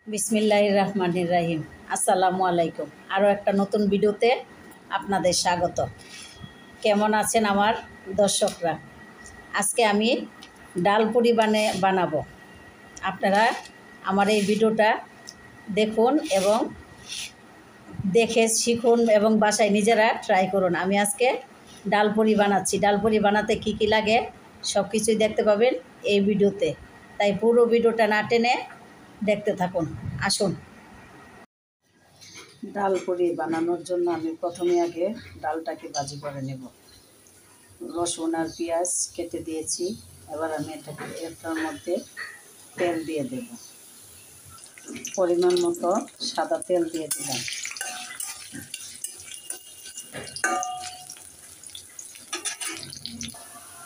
বিসমিল্লাহির রহমানির রাহিম। আসসালামু আলাইকুম। আরও একটা নতুন ভিডিওতে আপনাদের স্বাগত। কেমন আছেন আমার দর্শকরা? আজকে আমি ডাল পুরি বানাবো। আপনারা আমার এই ভিডিওটা দেখুন এবং দেখে শিখুন এবং বাসায় নিজেরা ট্রাই করুন। আমি আজকে ডাল পুরি বানাচ্ছি। ডাল পুরি বানাতে কী কী লাগে সব কিছুই দেখতে পাবেন এই ভিডিওতে, তাই পুরো ভিডিওটা না টেনে দেখতে থাকুন। আসুন। ডাল পুরি বানানোর জন্য আমি প্রথমে আগে ডালটাকে ভাজি করে নেব। রসুন আর পেঁয়াজ কেটে দিয়েছি। এবার আমি এটার মধ্যে তেল দিয়ে দেব। পরিমাণ মতো সাদা তেল দিয়ে দিলাম।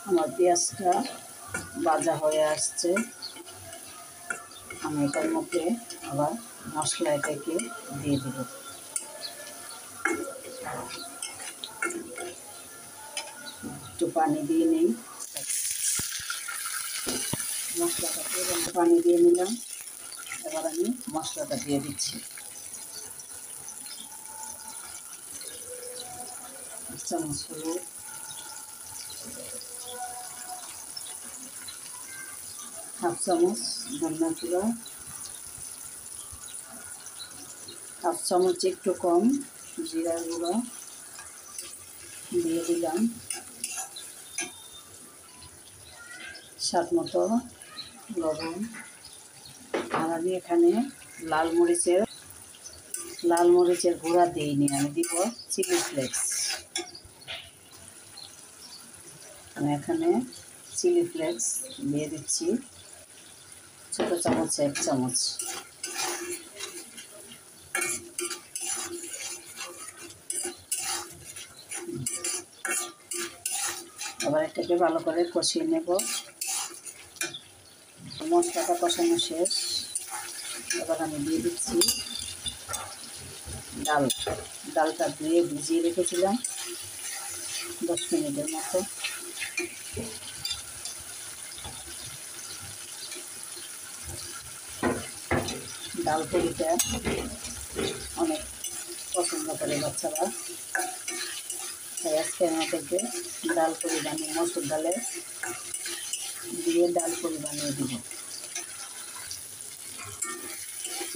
আমার পেঁয়াজটা ভাজা হয়ে আসছে। আমি এটার মধ্যে আবার মশলা এটাকে দিয়ে দেব। একটু পানি দিয়ে নিই। মশলাটাকে পানি দিয়ে নিলাম। এবার আমি মশলাটা দিয়ে দিচ্ছি। এক চামচ হলুদ, হাফ চামচ ধনিয়া গুঁড়া, হাফ চামচ একটু কম জিরা গুঁড়া দিয়ে দিলাম। স্বাদ মতো লবণ। আর আমি এখানে লাল মরিচের গুঁড়া দিইনি, আমি দিব চিলি ফ্লেক্স। আমি এখানে চিলি ফ্লেক্স দিয়ে দিচ্ছি ছোটো চামচ, এক চামচ। আবার এটাকে ভালো করে কষিয়ে নেব। মশলাটা কষানো শেষ। এবার আমি দিয়ে দিচ্ছি ডালটা ধুয়ে ভিজিয়ে রেখেছিলাম 10 মিনিটের মতো। ডাল পুরিটা অনেক পছন্দ করে বাচ্চারা, তাই আজকে আমাদেরকে ডাল পুরি বানিয়ে মসুর ডালে দিয়ে ডাল পুরি বানিয়ে দিব।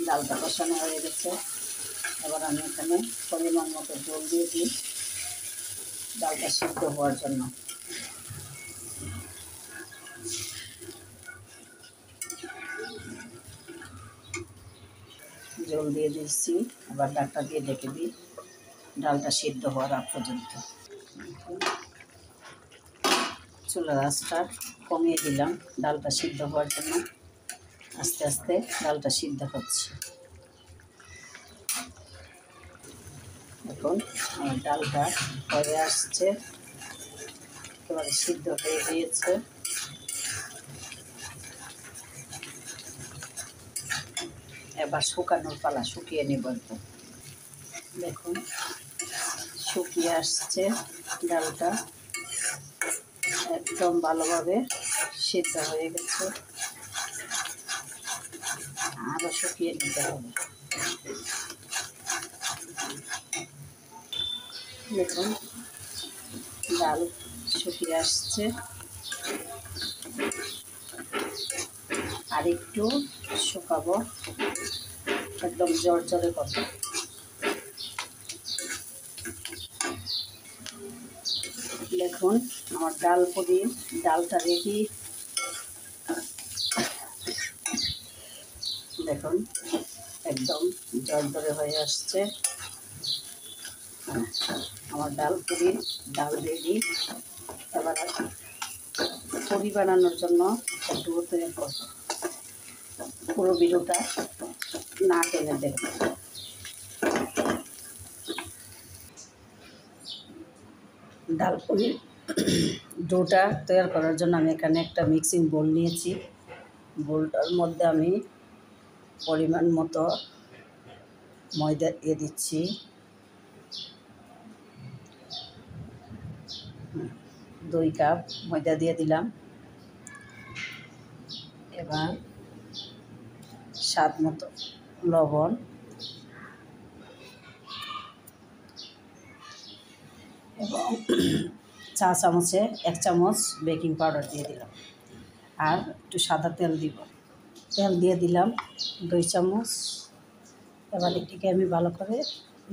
ডালটা কষানো হয়ে গেছে। এবার আমি এখানে পরিমাণ মতো জল দিয়ে দিই ডালটা সিদ্ধ হওয়ার জন্য। জল দিয়ে দিচ্ছি। আবার ডালটা দিয়ে ঢেকে দিই ডালটা সিদ্ধ হওয়ার আগ পর্যন্ত। চুলার আঁচটা কমিয়ে দিলাম ডালটা সিদ্ধ হওয়ার জন্য। আস্তে আস্তে ডালটা সিদ্ধ হচ্ছে। এখন আমার ডালটা হয়ে আসছে, একেবারে সিদ্ধ হয়ে গিয়েছে। এবার শুকানোর পালা, শুকিয়ে নেব। দেখুন শুকিয়ে আসছে ডালটা, একদম ভালোভাবে সিদ্ধ হয়ে গেছে। আরও শুকিয়ে নিতে হবে। দেখুন ডাল শুকিয়ে আসছে, আর একটু শুকাবো, একদম জড়জড়ে করবো। দেখুন আমার ডাল পুরি ডালটা রেডি। দেখুন একদম জড়জড়ে হয়ে আসছে। আমার ডাল পুরি ডাল রেডি। এবার পুরি বানানোর জন্য একটু তৈরি করব। পুরো ভিডিওটা না টেনে দেখব। ডাল পুরি ডোটা তৈরি করার জন্য আমি এখানে একটা মিক্সিং বোল নিয়েছি। বোলটার মধ্যে আমি পরিমাণ মতো ময়দা দিয়ে দিচ্ছি। 2 কাপ ময়দা দিয়ে দিলাম। এবার স্বাদ মতো লবণ এবং চা চামচে 1 চামচ বেকিং পাউডার দিয়ে দিলাম। আর একটু সাদা তেল দিব। তেল দিয়ে দিলাম 2 চামচ। এবার এটিকে আমি ভালো করে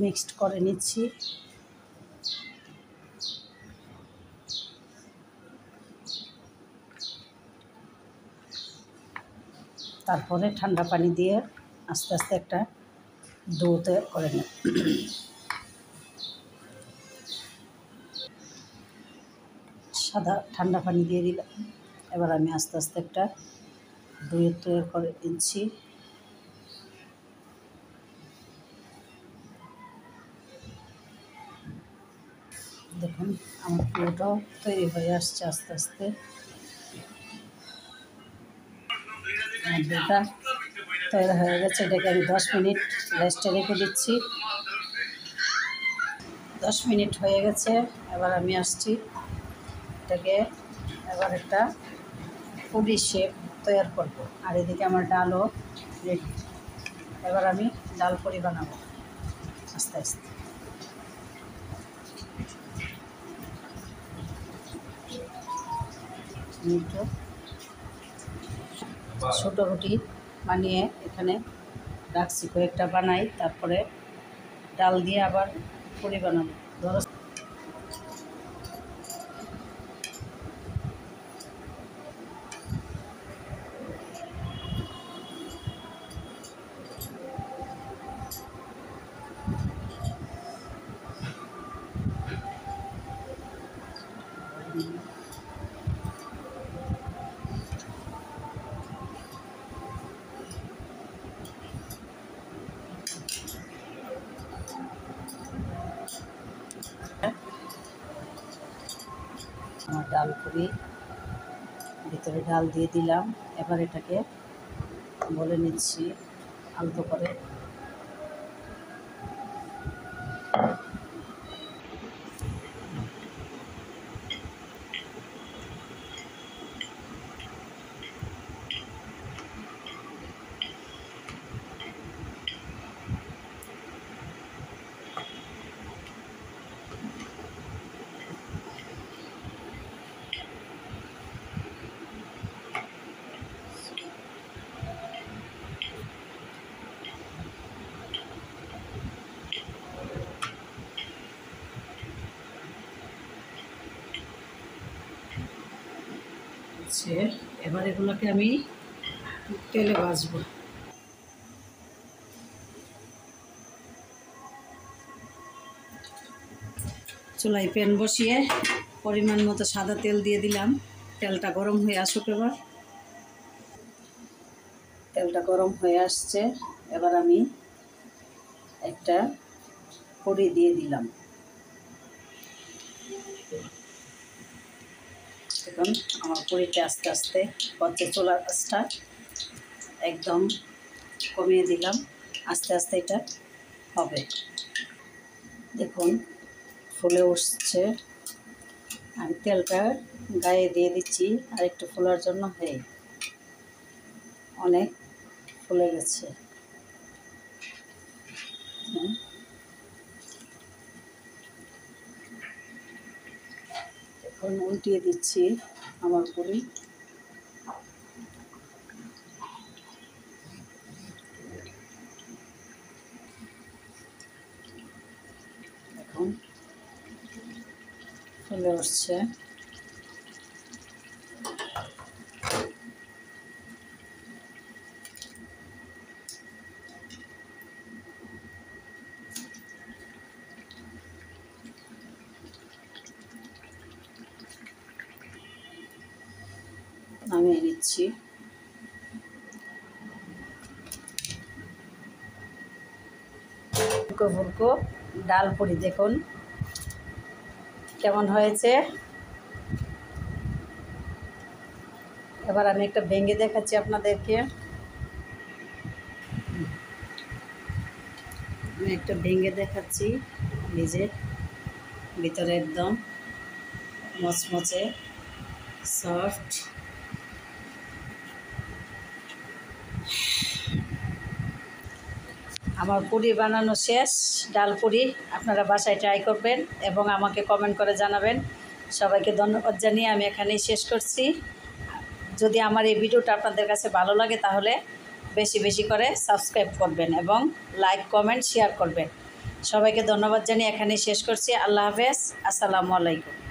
মিক্সড করে নিচ্ছি। তারপরে ঠান্ডা পানি দিয়ে আস্তে আস্তে একটা ডো তৈরি করে নেব। ঠান্ডা পানি দিয়ে দিলাম। এবার আমি আস্তে আস্তে একটা ডো তৈরি করে নিচ্ছি। দেখুন আমার ডোটাও তৈরি হয়ে আসছে আস্তে আস্তে। আমার ডোটা তৈরি হয়ে গেছে। এটাকে আমি 10 মিনিট রেস্টে রেখে দিচ্ছি। 10 মিনিট হয়ে গেছে। এবার আমি আসছি, এটাকে এবার একটা পুরি শেপ তৈরি করব। আর এদিকে আমার ডালও রেডি। এবার আমি ডাল পুরি বানাবো আস্তে আস্তে। ছোটো রুটি বানিয়ে এখানে রাখছি, কয়েকটা বানাই, তারপরে ডাল দিয়ে আবার পুরি বানাবো। ধরো আমার ডাল পুরি, ভিতরে ডাল দিয়ে দিলাম। এবার এটাকে বলে নিচ্ছি আলতো করে। এবার এগুলোকে আমি তেলে ভাজবো। চুলায় প্যান বসিয়ে পরিমাণ মতো সাদা তেল দিয়ে দিলাম। তেলটা গরম হয়ে আসুক। এবার তেলটা গরম হয়ে আসছে। এবার আমি একটা পুরি দিয়ে দিলাম। দেখুন আমার পুরিটা আস্তে আস্তে হচ্ছে। চুলার আঁচটা একদম কমিয়ে দিলাম। আস্তে আস্তে এটা হবে। দেখুন ফুলে উঠছে। আমি তেলটা গায়ে দিয়ে দিচ্ছি আর একটু ফোলার জন্য। অনেক ফুলে গেছে। এখন উল্টিয়ে দিচ্ছি আমার পুরি। এখন ফুলে উঠছে। নামিয়ে নিচ্ছি। ফুলকো ফুলকো ডাল পুরি দেখুন কেমন হয়েছে। এবার আমি একটা ভেঙে দেখাচ্ছি আপনাদেরকে। আমি একটা ভেঙে দেখাচ্ছি। নিজে ভিতরে একদম মচমচে সফট। আমার পুরি বানানো শেষ, ডাল পুরি। আপনারা বাসায় ট্রাই করবেন এবং আমাকে কমেন্ট করে জানাবেন। সবাইকে ধন্যবাদ জানিয়ে আমি এখানেই শেষ করছি। যদি আমার এই ভিডিওটা আপনাদের কাছে ভালো লাগে তাহলে বেশি বেশি করে সাবস্ক্রাইব করবেন এবং লাইক কমেন্ট শেয়ার করবেন। সবাইকে ধন্যবাদ জানিয়ে এখানেই শেষ করছি। আল্লাহ হাফেজ, আসসালামু আলাইকুম।